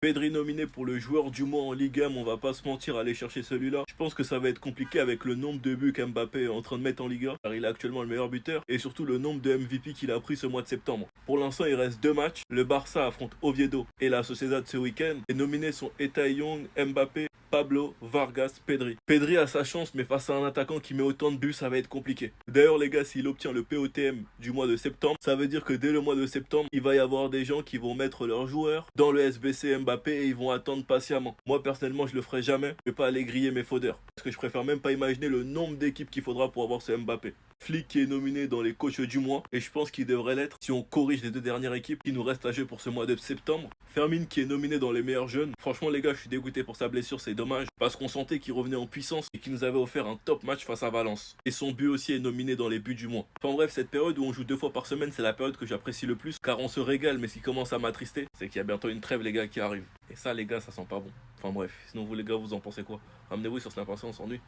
Pedri nominé pour le joueur du mois en Ligue 1, on va pas se mentir, aller chercher celui-là. Je pense que ça va être compliqué avec le nombre de buts qu'Mbappé est en train de mettre en Ligue 1, car il est actuellement le meilleur buteur, et surtout le nombre de MVP qu'il a pris ce mois de septembre. Pour l'instant, il reste 2 matchs. Le Barça affronte Oviedo et la Sociedad ce week-end. Les nominés sont Ethan Young, Mbappé, Pablo, Vargas, Pedri. Pedri a sa chance, mais face à un attaquant qui met autant de buts, ça va être compliqué. D'ailleurs, les gars, s'il obtient le POTM du mois de septembre, ça veut dire que dès le mois de septembre, il va y avoir des gens qui vont mettre leurs joueurs dans le SBC Mbappé et ils vont attendre patiemment. Moi, personnellement, je le ferai jamais. Je vais pas aller griller mes faudeurs. Parce que je préfère même pas imaginer le nombre d'équipes qu'il faudra pour avoir ce Mbappé. Flick qui est nominé dans les coachs du mois, et je pense qu'il devrait l'être si on corrige les 2 dernières équipes qui nous restent à jouer pour ce mois de septembre. Fermin qui est nominé dans les meilleurs jeunes. Franchement les gars, je suis dégoûté pour sa blessure, c'est dommage, parce qu'on sentait qu'il revenait en puissance et qu'il nous avait offert un top match face à Valence. Et son but aussi est nominé dans les buts du mois. Enfin bref, cette période où on joue 2 fois par semaine, c'est la période que j'apprécie le plus, car on se régale, mais ce qui commence à m'attrister, c'est qu'il y a bientôt une trêve les gars qui arrive. Et ça les gars, ça sent pas bon. Enfin bref, sinon vous les gars, vous en pensez quoi? Ramenez-vous sur Snap, on s'ennuie.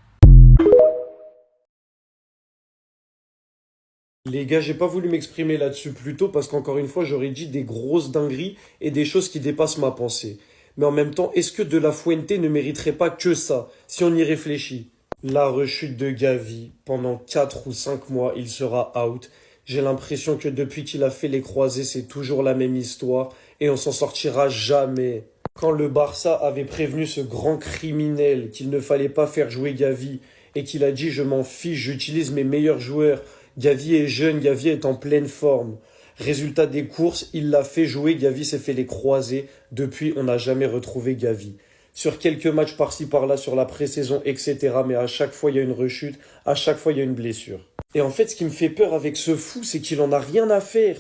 Les gars, j'ai pas voulu m'exprimer là-dessus plus tôt parce qu'encore une fois, j'aurais dit des grosses dingueries et des choses qui dépassent ma pensée. Mais en même temps, est-ce que De La Fuente ne mériterait pas que ça, si on y réfléchit? La rechute de Gavi, pendant 4 ou 5 mois, il sera out. J'ai l'impression que depuis qu'il a fait les croisés, c'est toujours la même histoire et on s'en sortira jamais. Quand le Barça avait prévenu ce grand criminel qu'il ne fallait pas faire jouer Gavi et qu'il a dit je m'en fiche, j'utilise mes meilleurs joueurs. Gavi est jeune, Gavi est en pleine forme. Résultat des courses, il l'a fait jouer, Gavi s'est fait les croisés. Depuis, on n'a jamais retrouvé Gavi. Sur quelques matchs par-ci par-là, sur la pré-saison, etc. Mais à chaque fois, il y a une rechute, à chaque fois, il y a une blessure. Et en fait, ce qui me fait peur avec ce fou, c'est qu'il en a rien à faire.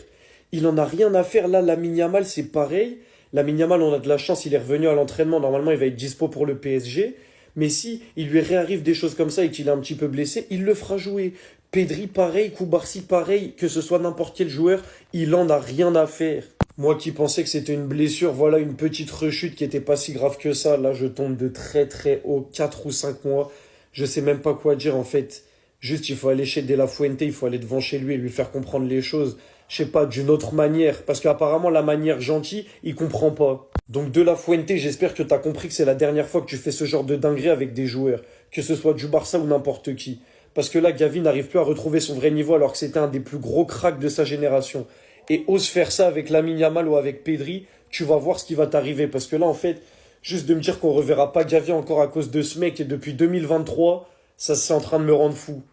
Il en a rien à faire. Là, Lamine Yamal, c'est pareil. Lamine Yamal, on a de la chance, il est revenu à l'entraînement. Normalement, il va être dispo pour le PSG. Mais si il lui réarrive des choses comme ça et qu'il est un petit peu blessé, il le fera jouer. Pedri pareil, Koubarsi pareil, que ce soit n'importe quel joueur, il en a rien à faire. Moi qui pensais que c'était une blessure, voilà une petite rechute qui était pas si grave que ça. Là, je tombe de très très haut, 4 ou 5 mois. Je sais même pas quoi dire en fait. Juste, il faut aller chez De La Fuente, il faut aller devant chez lui et lui faire comprendre les choses. Je sais pas, d'une autre manière. Parce qu'apparemment, la manière gentille, il comprend pas. Donc De La Fuente, j'espère que t'as compris que c'est la dernière fois que tu fais ce genre de dinguerie avec des joueurs. Que ce soit du Barça ou n'importe qui. Parce que là, Gavi n'arrive plus à retrouver son vrai niveau alors que c'était un des plus gros cracks de sa génération. Et ose faire ça avec Lamine Yamal ou avec Pedri, tu vas voir ce qui va t'arriver. Parce que là, en fait, juste de me dire qu'on reverra pas Gavi encore à cause de ce mec et depuis 2023, ça c'est en train de me rendre fou.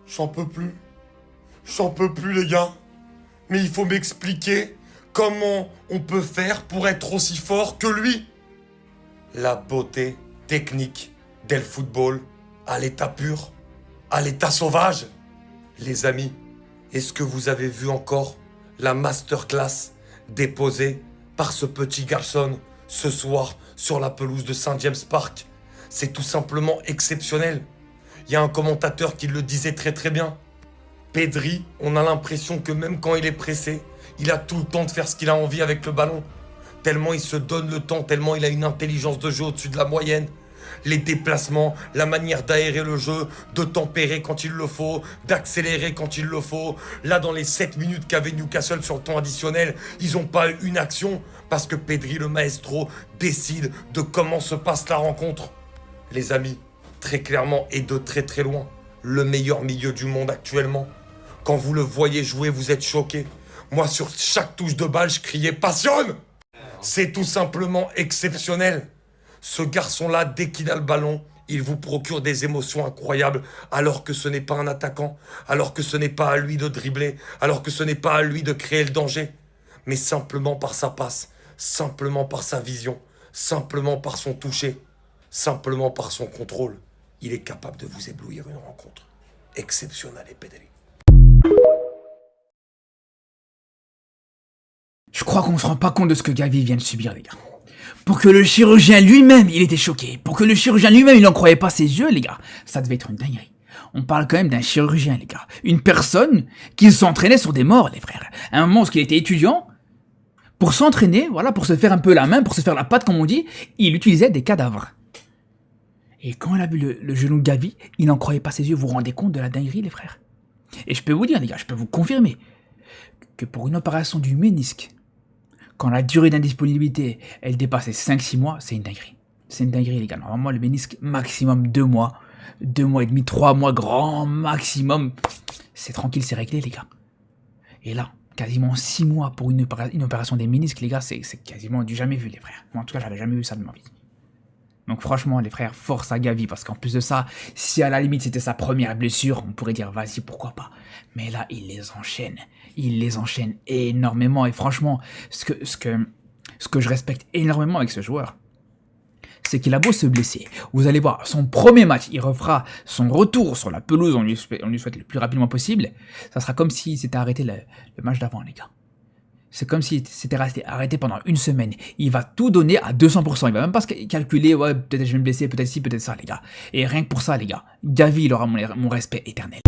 J'en peux plus. J'en peux plus, les gars. Mais il faut m'expliquer comment on peut faire pour être aussi fort que lui. La beauté technique del football à l'état pur, à l'état sauvage. Les amis, est-ce que vous avez vu encore la masterclass déposée par ce petit garçon ce soir sur la pelouse de Saint James Park? C'est tout simplement exceptionnel. Il y a un commentateur qui le disait très très bien. Pedri, on a l'impression que même quand il est pressé, il a tout le temps de faire ce qu'il a envie avec le ballon. Tellement il se donne le temps, tellement il a une intelligence de jeu au-dessus de la moyenne. Les déplacements, la manière d'aérer le jeu, de tempérer quand il le faut, d'accélérer quand il le faut. Là, dans les 7 minutes qu'avait Newcastle sur le temps additionnel, ils n'ont pas eu une action parce que Pedri, le maestro, décide de comment se passe la rencontre. Les amis, très clairement et de très très loin, le meilleur milieu du monde actuellement. Quand vous le voyez jouer, vous êtes choqués. Moi, sur chaque touche de balle, je criais « Passionne !» C'est tout simplement exceptionnel. Ce garçon-là, dès qu'il a le ballon, il vous procure des émotions incroyables, alors que ce n'est pas un attaquant, alors que ce n'est pas à lui de dribbler, alors que ce n'est pas à lui de créer le danger, mais simplement par sa passe, simplement par sa vision, simplement par son toucher, simplement par son contrôle. Il est capable de vous éblouir une rencontre. Exceptionnel et Pedri. Je crois qu'on se rend pas compte de ce que Gavi vient de subir, les gars. Pour que le chirurgien lui-même, il était choqué. Pour que le chirurgien lui-même, il n'en croyait pas ses yeux, les gars. Ça devait être une dinguerie. On parle quand même d'un chirurgien, les gars. Une personne qui s'entraînait sur des morts, les frères. À un moment où il était étudiant, pour s'entraîner, voilà, pour se faire un peu la main, pour se faire la patte, comme on dit, il utilisait des cadavres. Et quand il a vu le genou de Gavi, il n'en croyait pas ses yeux. Vous vous rendez compte de la dinguerie, les frères? Et je peux vous dire, les gars, je peux vous confirmer que pour une opération du ménisque, quand la durée d'indisponibilité, elle dépasse les 5-6 mois, c'est une dinguerie. C'est une dinguerie, les gars. Normalement, le ménisque, maximum 2 mois, 2 mois et demi, 3 mois, grand maximum. C'est tranquille, c'est réglé, les gars. Et là, quasiment 6 mois pour une opération des ménisques, les gars, c'est quasiment du jamais vu, les frères. Moi, en tout cas, j'avais jamais vu ça de ma vie. Donc franchement, les frères, force à Gavi, parce qu'en plus de ça, si à la limite c'était sa première blessure, on pourrait dire vas-y, pourquoi pas. Mais là, il les enchaîne énormément. Et franchement, ce que je respecte énormément avec ce joueur, c'est qu'il a beau se blesser. Vous allez voir, son premier match, il refera son retour sur la pelouse, on lui souhaite le plus rapidement possible. Ça sera comme s'il s'était arrêté le match d'avant, les gars. C'est comme s'il s'était resté arrêté pendant une semaine. Il va tout donner à 200%. Il va même pas se calculer, ouais, peut-être je vais me blesser, peut-être ci, peut-être ça, les gars. Et rien que pour ça, les gars, Gavi, il aura mon respect éternel.